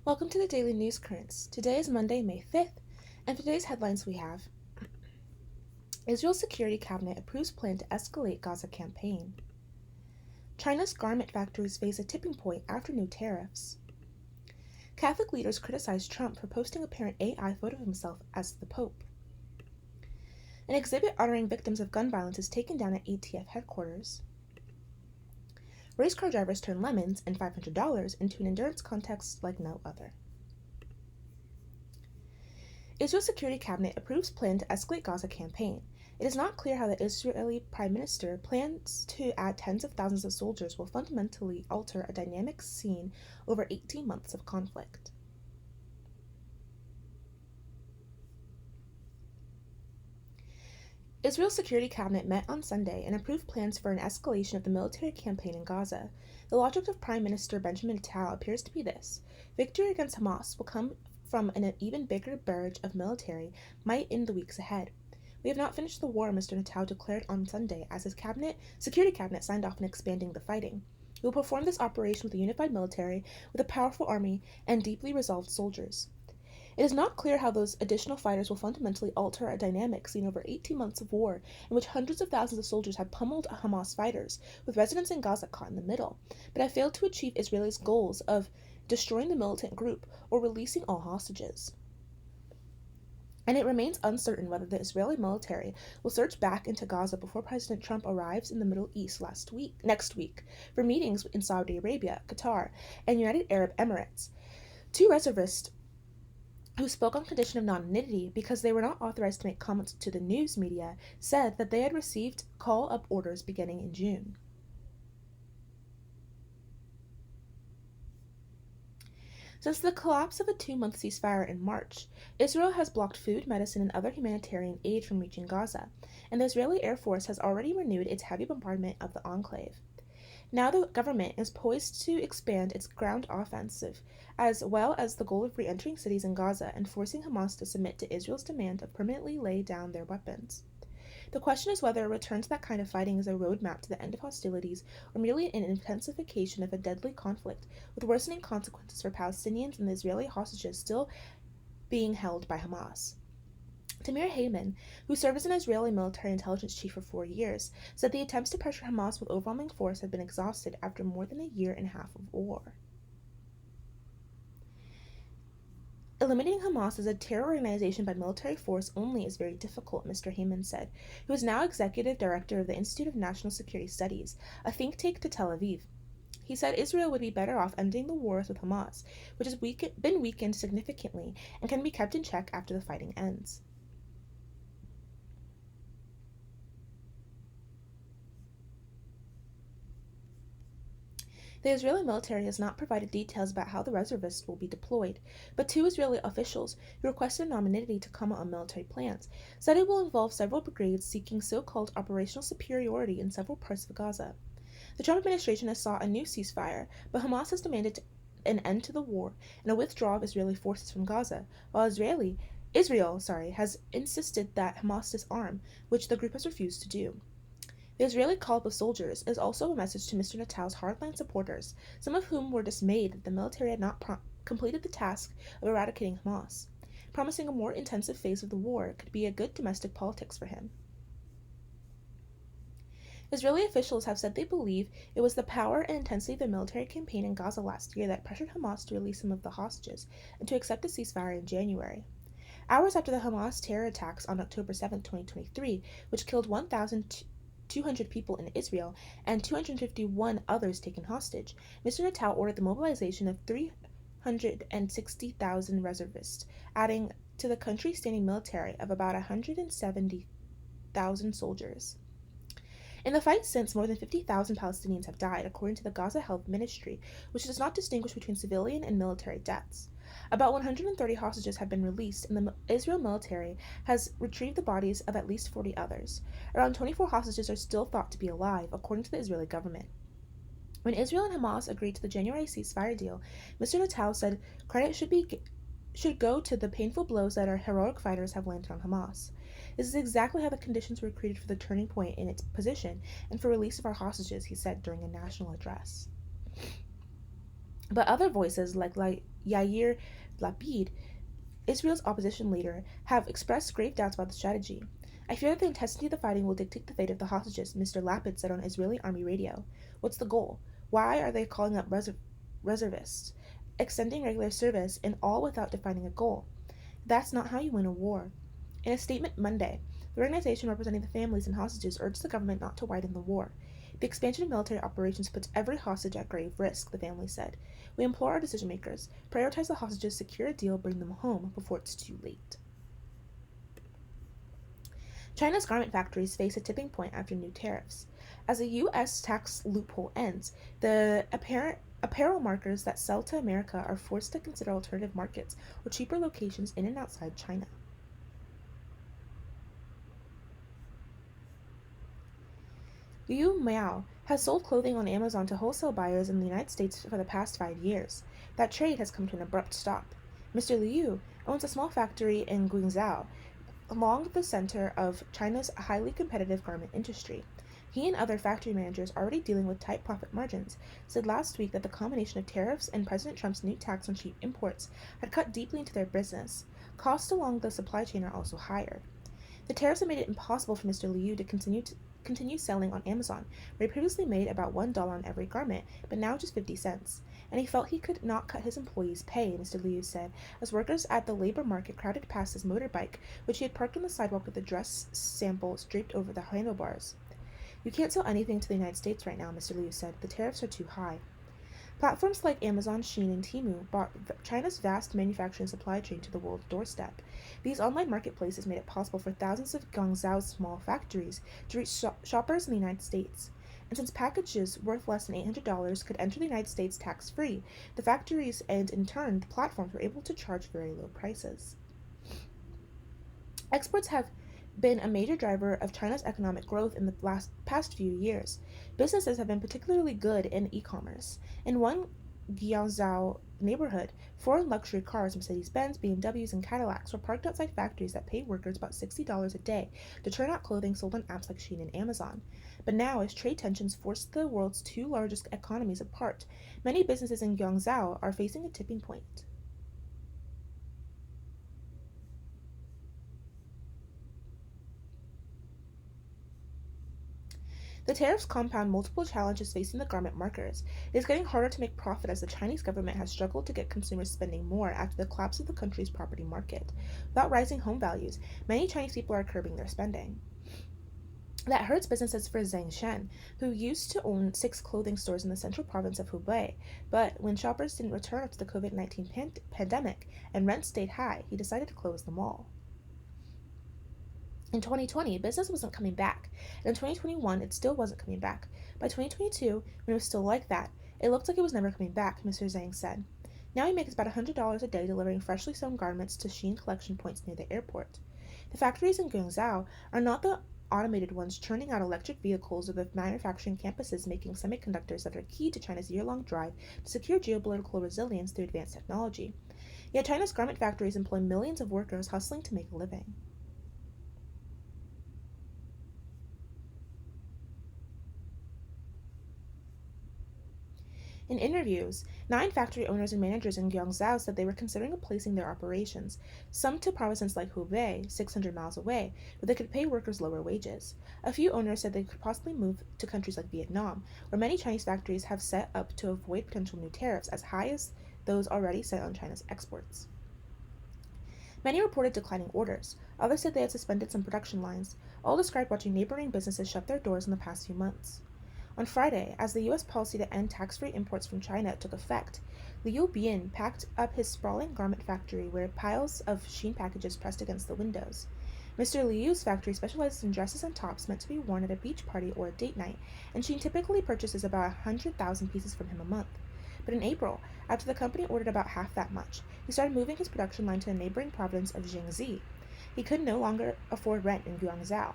Welcome to the Daily News Currents. Today is Monday, May 5th, and for today's headlines we have Israel's Security Cabinet approves plan to escalate Gaza campaign. China's garment factories face a tipping point after new tariffs. Catholic leaders criticize Trump for posting apparent AI photo of himself as the Pope. An exhibit honoring victims of gun violence is taken down at ATF headquarters. Race car drivers turn lemons and $500 into an endurance contest like no other. Israel's Security Cabinet approves plan to escalate Gaza campaign. It is not clear how the Israeli Prime Minister plans to add tens of thousands of soldiers will fundamentally alter a dynamic scene over 18 months of conflict. Israel's Security Cabinet met on Sunday and approved plans for an escalation of the military campaign in Gaza. The logic of Prime Minister Benjamin Netanyahu appears to be this: victory against Hamas will come from an even bigger barrage of military might in the weeks ahead. We have not finished the war, Mr. Netanyahu declared on Sunday as his security cabinet signed off on expanding the fighting. We will perform this operation with a unified military, with a powerful army, and deeply resolved soldiers. It is not clear how those additional fighters will fundamentally alter a dynamic seen over 18 months of war in which hundreds of thousands of soldiers have pummeled Hamas fighters, with residents in Gaza caught in the middle, but have failed to achieve Israel's goals of destroying the militant group or releasing all hostages. And it remains uncertain whether the Israeli military will surge back into Gaza before President Trump arrives in the Middle East next week for meetings in Saudi Arabia, Qatar, and United Arab Emirates. Two reservists who spoke on condition of anonymity because they were not authorized to make comments to the news media, said that they had received call-up orders beginning in June. Since the collapse of a 2-month ceasefire in March, Israel has blocked food, medicine, and other humanitarian aid from reaching Gaza, and the Israeli Air Force has already renewed its heavy bombardment of the enclave. Now the government is poised to expand its ground offensive, as well as the goal of re-entering cities in Gaza and forcing Hamas to submit to Israel's demand of permanently lay down their weapons. The question is whether a return to that kind of fighting is a roadmap to the end of hostilities or merely an intensification of a deadly conflict with worsening consequences for Palestinians and the Israeli hostages still being held by Hamas. Tamir Heyman, who served as an Israeli military intelligence chief for 4 years, said the attempts to pressure Hamas with overwhelming force had been exhausted after more than a year and a half of war. Eliminating Hamas as a terror organization by military force only is very difficult, Mr. Heyman said, who is now executive director of the Institute of National Security Studies, a think tank to Tel Aviv. He said Israel would be better off ending the wars with Hamas, which has been weakened significantly and can be kept in check after the fighting ends. The Israeli military has not provided details about how the reservists will be deployed, but two Israeli officials, who requested anonymity to comment on military plans, said it will involve several brigades seeking so-called operational superiority in several parts of Gaza. The Trump administration has sought a new ceasefire, but Hamas has demanded an end to the war and a withdrawal of Israeli forces from Gaza, while Israel has insisted that Hamas disarm, which the group has refused to do. The Israeli call-up of soldiers is also a message to Mr. Netanyahu's hardline supporters, some of whom were dismayed that the military had not completed the task of eradicating Hamas. Promising a more intensive phase of the war could be a good domestic politics for him. Israeli officials have said they believe it was the power and intensity of the military campaign in Gaza last year that pressured Hamas to release some of the hostages and to accept a ceasefire in January. Hours after the Hamas terror attacks on October 7, 2023, which killed 1,200 people in Israel and 251 others taken hostage, Mr. Netanyahu ordered the mobilization of 360,000 reservists, adding to the country's standing military of about 170,000 soldiers. In the fight since, more than 50,000 Palestinians have died, according to the Gaza Health Ministry, which does not distinguish between civilian and military deaths. About 130 hostages have been released, and the Israel military has retrieved the bodies of at least 40 others. Around 24 hostages are still thought to be alive, according to the Israeli government. When Israel and Hamas agreed to the January ceasefire deal, Mr. Netanyahu said credit should go to the painful blows that our heroic fighters have landed on Hamas. This is exactly how the conditions were created for the turning point in its position and for release of our hostages, he said during a national address. But other voices like Yair Lapid, Israel's opposition leader, have expressed grave doubts about the strategy. I fear that the intensity of the fighting will dictate the fate of the hostages, Mr. Lapid said on Israeli army radio. What's the goal? Why are they calling up reservists, extending regular service, and all without defining a goal? That's not how you win a war. In a statement Monday, the organization representing the families and hostages urged the government not to widen the war. The expansion of military operations puts every hostage at grave risk, the family said. We implore our decision makers, prioritize the hostages, secure a deal, bring them home before it's too late. China's garment factories face a tipping point after new tariffs. As a U.S. tax loophole ends, the apparel markers that sell to America are forced to consider alternative markets or cheaper locations in and outside China. Liu Miao has sold clothing on Amazon to wholesale buyers in the United States for the past 5 years. That trade has come to an abrupt stop. Mr. Liu owns a small factory in Guangzhou, along the center of China's highly competitive garment industry. He and other factory managers already dealing with tight profit margins said last week that the combination of tariffs and President Trump's new tax on cheap imports had cut deeply into their business. Costs along the supply chain are also higher. The tariffs have made it impossible for Mr. Liu to continue selling on Amazon, where he previously made about $1 on every garment, but now just 50 cents. And he felt he could not cut his employees' pay, Mr. Liu said, as workers at the labor market crowded past his motorbike, which he had parked on the sidewalk with a dress sample draped over the handlebars. You can't sell anything to the United States right now, Mr. Liu said. The tariffs are too high. Platforms like Amazon, Shein, and Temu brought China's vast manufacturing supply chain to the world's doorstep. These online marketplaces made it possible for thousands of Guangzhou's small factories to reach shoppers in the United States. And since packages worth less than $800 could enter the United States tax-free, the factories and, in turn, the platforms were able to charge very low prices. Exports have been a major driver of China's economic growth in the past few years. Businesses have been particularly good in e-commerce. In one Guangzhou neighborhood, foreign luxury cars, Mercedes-Benz, BMWs, and Cadillacs were parked outside factories that paid workers about $60 a day to turn out clothing sold on apps like Shein and Amazon. But now, as trade tensions force the world's two largest economies apart, many businesses in Guangzhou are facing a tipping point. The tariffs compound multiple challenges facing the garment markers. It is getting harder to make profit as the Chinese government has struggled to get consumers spending more after the collapse of the country's property market. Without rising home values, many Chinese people are curbing their spending. That hurts businesses for Zhang Shen, who used to own 6 clothing stores in the central province of Hubei. But when shoppers didn't return after the COVID-19 pandemic and rents stayed high, he decided to close them all. In 2020, business wasn't coming back, and in 2021, it still wasn't coming back. By 2022, when it was still like that, it looked like it was never coming back, Mr. Zhang said. Now he makes about $100 a day delivering freshly sewn garments to Shein collection points near the airport. The factories in Guangzhou are not the automated ones churning out electric vehicles or the manufacturing campuses making semiconductors that are key to China's year-long drive to secure geopolitical resilience through advanced technology. Yet China's garment factories employ millions of workers hustling to make a living. In interviews, 9 factory owners and managers in Guangzhou said they were considering replacing their operations, some to provinces like Hubei, 600 miles away, where they could pay workers lower wages. A few owners said they could possibly move to countries like Vietnam, where many Chinese factories have set up to avoid potential new tariffs as high as those already set on China's exports. Many reported declining orders. Others said they had suspended some production lines. All described watching neighboring businesses shut their doors in the past few months. On Friday, as the U.S. policy to end tax-free imports from China took effect, Liu Bian packed up his sprawling garment factory where piles of Shein packages pressed against the windows. Mr. Liu's factory specializes in dresses and tops meant to be worn at a beach party or a date night, and Shein typically purchases about 100,000 pieces from him a month. But in April, after the company ordered about half that much, he started moving his production line to the neighboring province of Jiangxi. He could no longer afford rent in Guangzhou.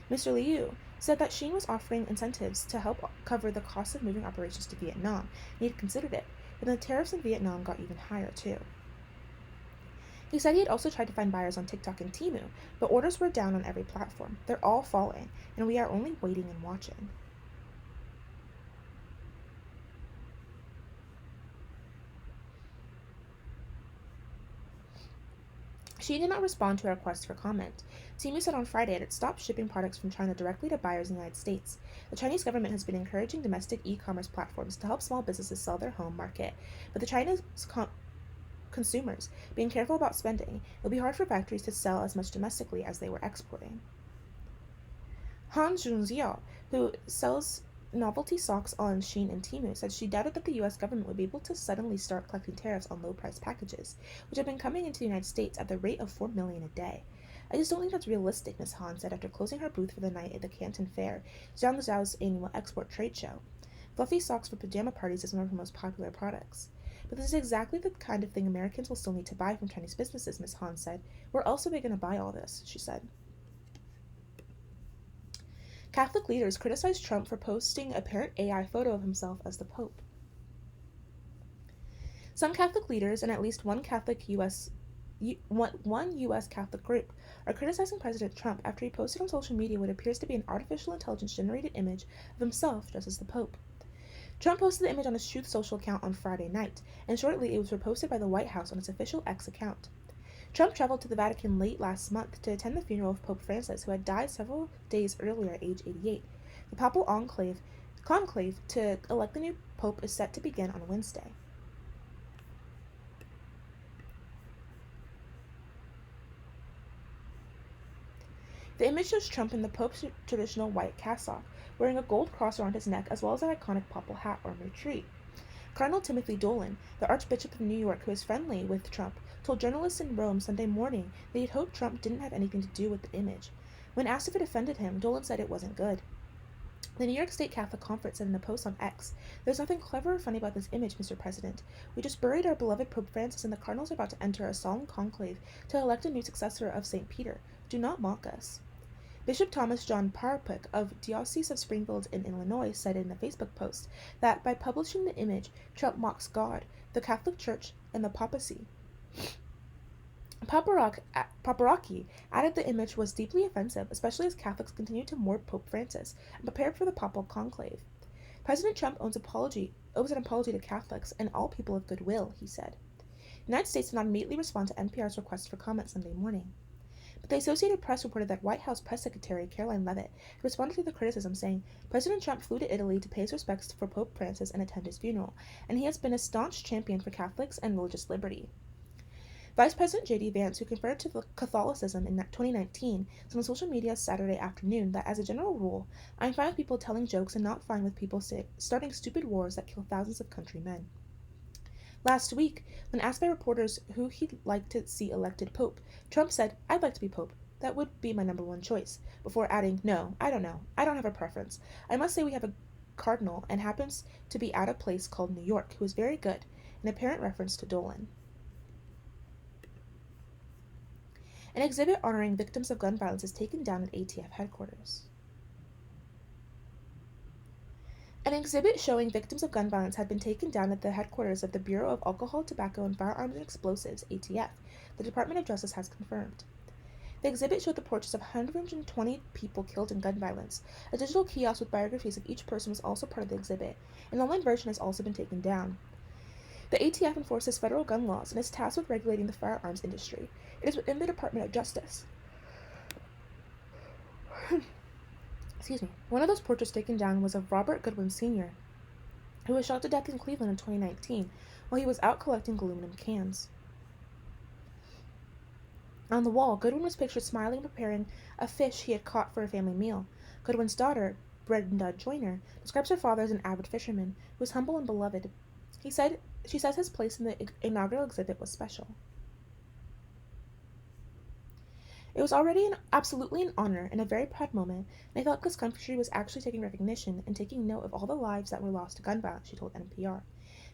Mr. Liu said that Shein was offering incentives to help cover the cost of moving operations to Vietnam, and he had considered it, but the tariffs in Vietnam got even higher too. He said he had also tried to find buyers on TikTok and Temu, but orders were down on every platform. They're all falling, and we are only waiting and watching. She did not respond to a request for comment. Temu said on Friday it stopped shipping products from China directly to buyers in the United States. The Chinese government has been encouraging domestic e-commerce platforms to help small businesses sell their home market, but the Chinese consumers being careful about spending, it will be hard for factories to sell as much domestically as they were exporting. Han Junxiao, who sells novelty socks on Shein and Temu, said she doubted that the U.S. government would be able to suddenly start collecting tariffs on low-priced packages, which have been coming into the United States at the rate of 4 million a day. I just don't think that's realistic, Ms. Han said after closing her booth for the night at the Canton Fair, Zhangzhou's annual export trade show. Fluffy socks for pajama parties is one of her most popular products. But this is exactly the kind of thing Americans will still need to buy from Chinese businesses, Ms. Han said. Where else are they going to buy all this? She said. Catholic leaders criticized Trump for posting a apparent AI photo of himself as the Pope. Some Catholic leaders and at least one U.S. Catholic group are criticizing President Trump after he posted on social media what appears to be an artificial intelligence-generated image of himself dressed as the Pope. Trump posted the image on his Truth Social account on Friday night, and shortly it was reposted by the White House on its official X account. Trump traveled to the Vatican late last month to attend the funeral of Pope Francis, who had died several days earlier at age 88. The papal conclave to elect the new pope is set to begin on Wednesday. The image shows Trump in the Pope's traditional white cassock, wearing a gold cross around his neck as well as an iconic papal hat or tree. Cardinal Timothy Dolan, the Archbishop of New York who is friendly with Trump, told journalists in Rome Sunday morning that he'd hoped Trump didn't have anything to do with the image. When asked if it offended him, Dolan said it wasn't good. The New York State Catholic Conference said in a post on X, "There's nothing clever or funny about this image, Mr. President. We just buried our beloved Pope Francis and the cardinals are about to enter a solemn conclave to elect a new successor of St. Peter. Do not mock us." Bishop Thomas John Parpick of Diocese of Springfield in Illinois said in a Facebook post that by publishing the image, Trump mocks God, the Catholic Church, and the papacy. Paparazzi added the image was deeply offensive, especially as Catholics continue to mourn Pope Francis and prepare for the papal conclave. President Trump owes an apology to Catholics and all people of goodwill, he said. The United States did not immediately respond to NPR's request for comment Sunday morning. But the Associated Press reported that White House Press Secretary Caroline Leavitt responded to the criticism, saying, "President Trump flew to Italy to pay his respects for Pope Francis and attend his funeral, and he has been a staunch champion for Catholics and religious liberty." Vice President J.D. Vance, who converted to Catholicism in 2019, said on social media Saturday afternoon that, as a general rule, "I'm fine with people telling jokes and not fine with people starting stupid wars that kill thousands of countrymen." Last week, when asked by reporters who he'd like to see elected Pope, Trump said, "I'd like to be Pope. That would be my number one choice," before adding, "No, I don't know. I don't have a preference. I must say we have a cardinal and happens to be at a place called New York who is very good," in apparent reference to Dolan. An exhibit honoring victims of gun violence is taken down at ATF headquarters. An exhibit showing victims of gun violence had been taken down at the headquarters of the Bureau of Alcohol, Tobacco, and Firearms and Explosives, ATF, the Department of Justice has confirmed. The exhibit showed the portraits of 120 people killed in gun violence. A digital kiosk with biographies of each person was also part of the exhibit. An online version has also been taken down. The ATF enforces federal gun laws and is tasked with regulating the firearms industry. It is within the Department of Justice. One of those portraits taken down was of Robert Goodwin Sr., who was shot to death in Cleveland in 2019 while he was out collecting aluminum cans. On the wall, Goodwin was pictured smiling and preparing a fish he had caught for a family meal. Goodwin's daughter, Brenda Joyner, describes her father as an avid fisherman who was humble and beloved. She says his place in the inaugural exhibit was special. "It was already absolutely an honor and a very proud moment, and I felt this country was actually taking recognition and taking note of all the lives that were lost to gun violence," she told NPR.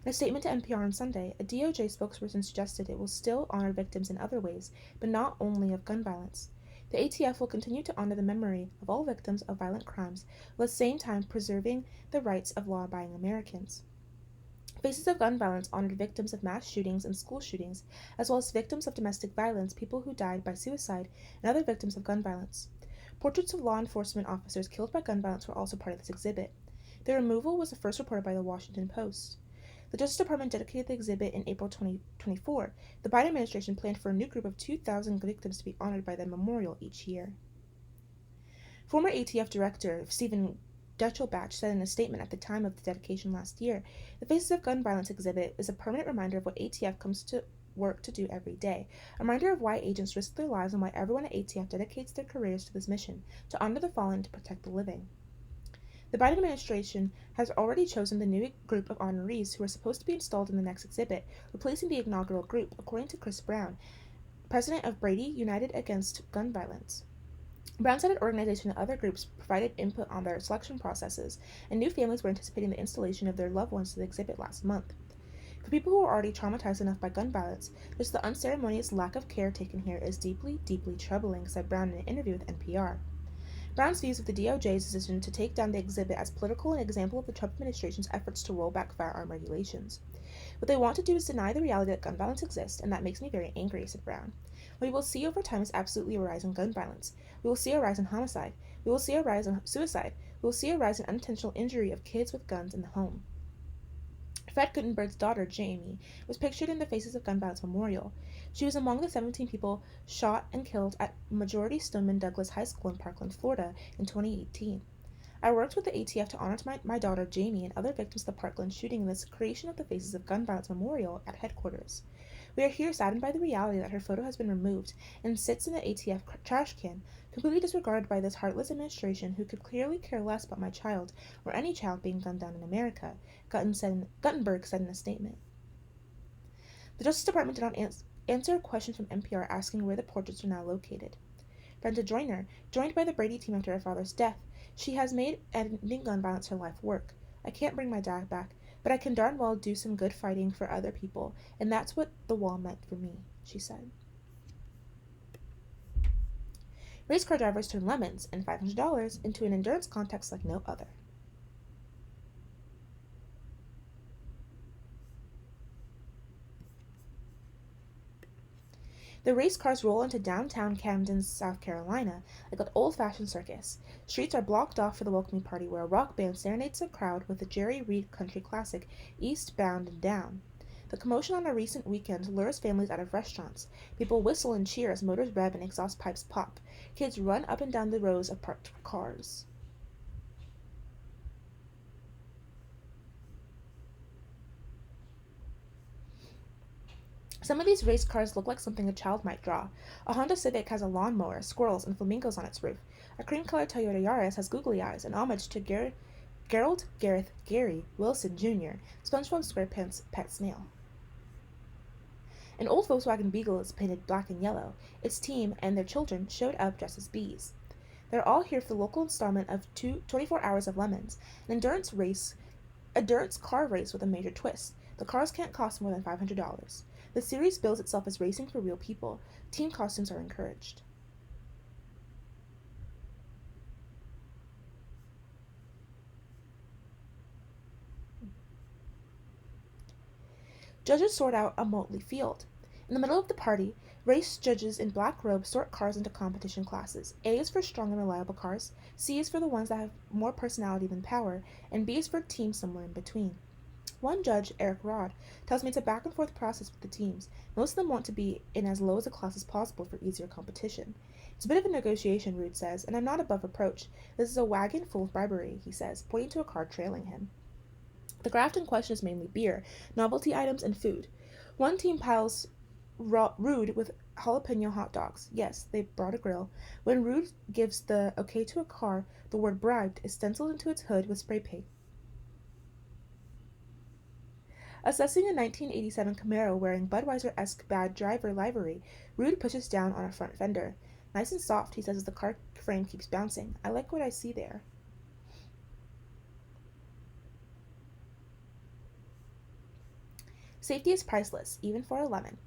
In a statement to NPR on Sunday, a DOJ spokesperson suggested it will still honor victims in other ways, but not only of gun violence. The ATF will continue to honor the memory of all victims of violent crimes, while at the same time preserving the rights of law-abiding Americans. Faces of Gun Violence honored victims of mass shootings and school shootings, as well as victims of domestic violence, people who died by suicide, and other victims of gun violence. Portraits of law enforcement officers killed by gun violence were also part of this exhibit. Their removal was first reported by the Washington Post. The Justice Department dedicated the exhibit in April 2024. The Biden administration planned for a new group of 2,000 victims to be honored by the memorial each year. Former ATF Director Stephen Detchelbach said in a statement at the time of the dedication last year, the Faces of Gun Violence exhibit is a permanent reminder of what ATF comes to work to do every day, a reminder of why agents risk their lives and why everyone at ATF dedicates their careers to this mission, to honor the fallen and to protect the living. The Biden administration has already chosen the new group of honorees who are supposed to be installed in the next exhibit, replacing the inaugural group, according to Chris Brown, president of Brady United Against Gun Violence. Brown said an organization and other groups provided input on their selection processes, and new families were anticipating the installation of their loved ones to the exhibit last month. For people who are already traumatized enough by gun violence, just the unceremonious lack of care taken here is deeply, deeply troubling, said Brown in an interview with NPR. Brown's views of the DOJ's decision to take down the exhibit as political and an example of the Trump administration's efforts to roll back firearm regulations. What they want to do is deny the reality that gun violence exists, and that makes me very angry, said Brown. What we will see over time is absolutely a rise in gun violence. We will see a rise in homicide. We will see a rise in suicide. We will see a rise in unintentional injury of kids with guns in the home. Fred Guttenberg's daughter, Jamie, was pictured in the Faces of Gun Violence Memorial. She was among the 17 people shot and killed at Majority Stoneman Douglas High School in Parkland, Florida in 2018. I worked with the ATF to honor my daughter, Jamie, and other victims of the Parkland shooting in this creation of the Faces of Gun Violence Memorial at headquarters. We are here saddened by the reality that her photo has been removed and sits in the ATF trash can, completely disregarded by this heartless administration who could clearly care less about my child or any child being gunned down in America, Guttenberg said in a statement. The Justice Department did not answer a question from NPR asking where the portraits are now located. Brenda Joyner, joined by the Brady team after her father's death, she has made ending gun violence her life work. I can't bring my dad back, but I can darn well do some good fighting for other people, and that's what the wall meant for me, she said. Race car drivers turn lemons and $500 into an endurance contest like no other. The race cars roll into downtown Camden, South Carolina, like an old-fashioned circus. Streets are blocked off for the welcoming party where a rock band serenades the crowd with the Jerry Reed country classic, Eastbound and Down. The commotion on a recent weekend lures families out of restaurants. People whistle and cheer as motors rev and exhaust pipes pop. Kids run up and down the rows of parked cars. Some of these race cars look like something a child might draw. A Honda Civic has a lawnmower, squirrels, and flamingos on its roof. A cream-colored Toyota Yaris has googly eyes, an homage to Gary Wilson Jr., SpongeBob SquarePants' pet snail. An old Volkswagen Beetle is painted black and yellow. Its team and their children showed up dressed as bees. They're all here for the local installment of 24 Hours of Lemons, an endurance car race with a major twist. The cars can't cost more than $500. The series bills itself as racing for real people. Team costumes are encouraged. Judges sort out a motley field. In the middle of the party, race judges in black robes sort cars into competition classes. A is for strong and reliable cars, C is for the ones that have more personality than power, and B is for teams somewhere in between. One judge, Eric Rod, tells me it's a back-and-forth process with the teams. Most of them want to be in as low as a class as possible for easier competition. It's a bit of a negotiation, Rude says, and I'm not above reproach. This is a wagon full of bribery, he says, pointing to a car trailing him. The graft in question is mainly beer, novelty items, and food. One team piles Rude with jalapeno hot dogs. Yes, they brought a grill. When Rude gives the okay to a car, the word bribed is stenciled into its hood with spray paint. Assessing a 1987 Camaro wearing Budweiser-esque bad driver livery, Rude pushes down on a front fender. Nice and soft, he says as the car frame keeps bouncing. I like what I see there. Safety is priceless, even for a lemon.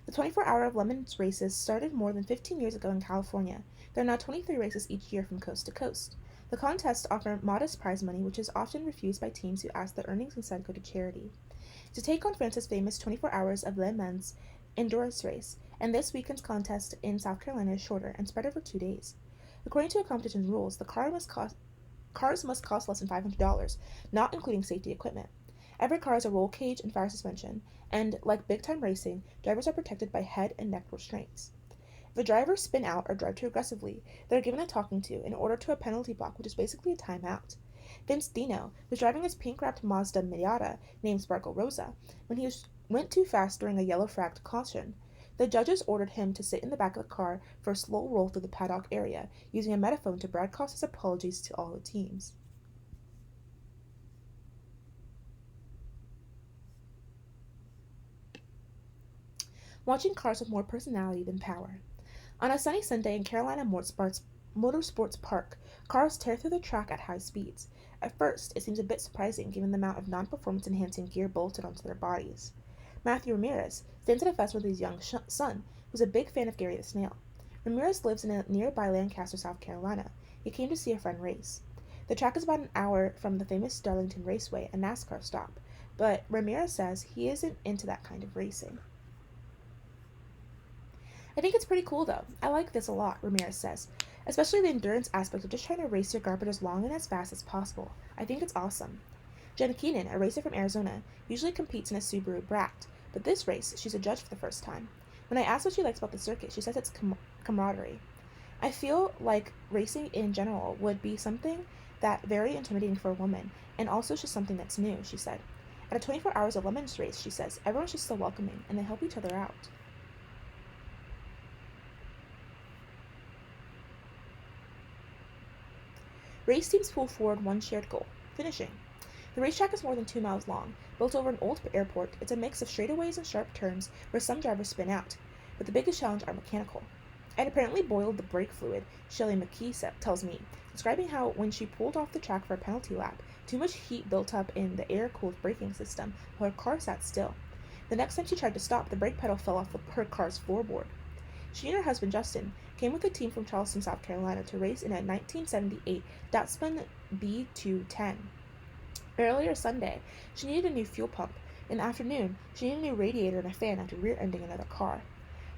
The 24-hour of lemons races started more than 15 years ago in California. There are now 23 races each year from coast to coast. The contests offer modest prize money, which is often refused by teams who ask that earnings instead go to charity. To take on France's famous 24 Hours of Le Mans endurance race, and this weekend's contest in South Carolina is shorter and spread over 2 days. According to a competition's rules, cars must cost less than $500, not including safety equipment. Every car has a roll cage and fire suspension, and like big time racing, drivers are protected by head and neck restraints. If a driver spin out or drive too aggressively, they're given a talking to and ordered to a penalty block, which is basically a timeout. Vince Dino was driving his pink-wrapped Mazda Miata named Sparkle Rosa when went too fast during a yellow flagged caution. The judges ordered him to sit in the back of the car for a slow roll through the paddock area, using a megaphone to broadcast his apologies to all the teams. Watching cars with more personality than power. On a sunny Sunday in Carolina Motorsports Park, cars tear through the track at high speeds. At first, it seems a bit surprising given the amount of non-performance enhancing gear bolted onto their bodies. Matthew Ramirez stands at a fest with his young son, who's a big fan of Gary the Snail. Ramirez lives in a nearby Lancaster, South Carolina. He came to see a friend race. The track is about an hour from the famous Darlington Raceway, a NASCAR stop, but Ramirez says he isn't into that kind of racing. I think it's pretty cool though. I like this a lot, Ramirez says, especially the endurance aspect of just trying to race your garbage as long and as fast as possible. I think it's awesome. Jenna Keenan, a racer from Arizona, usually competes in a Subaru Brat, but this race, she's a judge for the first time. When I asked what she likes about the circuit, she says it's camaraderie. I feel like racing in general would be something that very intimidating for a woman, and also just something that's new, she said. At a 24 Hours of Lemons race, she says, everyone's just so welcoming, and they help each other out. Race teams pull forward one shared goal, finishing. The racetrack is more than 2 miles long. Built over an old airport, it's a mix of straightaways and sharp turns where some drivers spin out, but the biggest challenge are mechanical. I'd apparently boiled the brake fluid, Shelley McKee tells me, describing how when she pulled off the track for a penalty lap, too much heat built up in the air-cooled braking system while her car sat still. The next time she tried to stop, the brake pedal fell off her car's floorboard. She and her husband, Justin, came with a team from Charleston, South Carolina to race in a 1978 Datsun B210. Earlier Sunday, she needed a new fuel pump. In the afternoon, she needed a new radiator and a fan after rear-ending another car.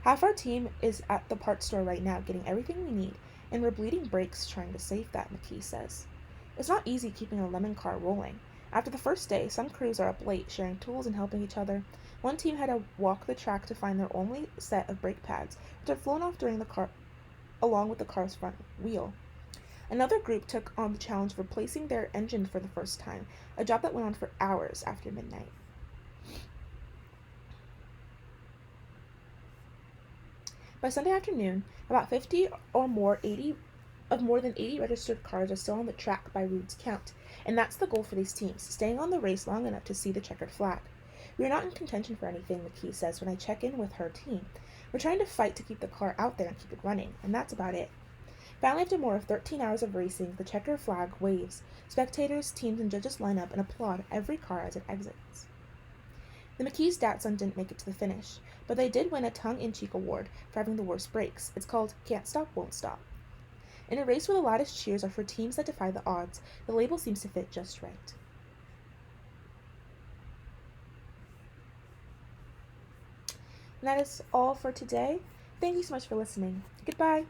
Half our team is at the parts store right now getting everything we need, and we're bleeding brakes trying to save that, McKee says. It's not easy keeping a lemon car rolling. After the first day, some crews are up late, sharing tools and helping each other. One team had to walk the track to find their only set of brake pads, which had flown off during the car, along with the car's front wheel. Another group took on the challenge of replacing their engine for the first time, a job that went on for hours after midnight. By Sunday afternoon, about 50 or more 80 of more than 80 registered cars are still on the track by Rood's count, and that's the goal for these teams, staying on the race long enough to see the checkered flag. We are not in contention for anything, McKee says when I check in with her team. We're trying to fight to keep the car out there and keep it running, and that's about it. Finally, after more of 13 hours of racing, the checkered flag waves. Spectators, teams, and judges line up and applaud every car as it exits. The McKee's Datsun didn't make it to the finish, but they did win a tongue-in-cheek award for having the worst brakes. It's called Can't Stop, Won't Stop. In a race where the loudest cheers are for teams that defy the odds, the label seems to fit just right. And that is all for today. Thank you so much for listening. Goodbye.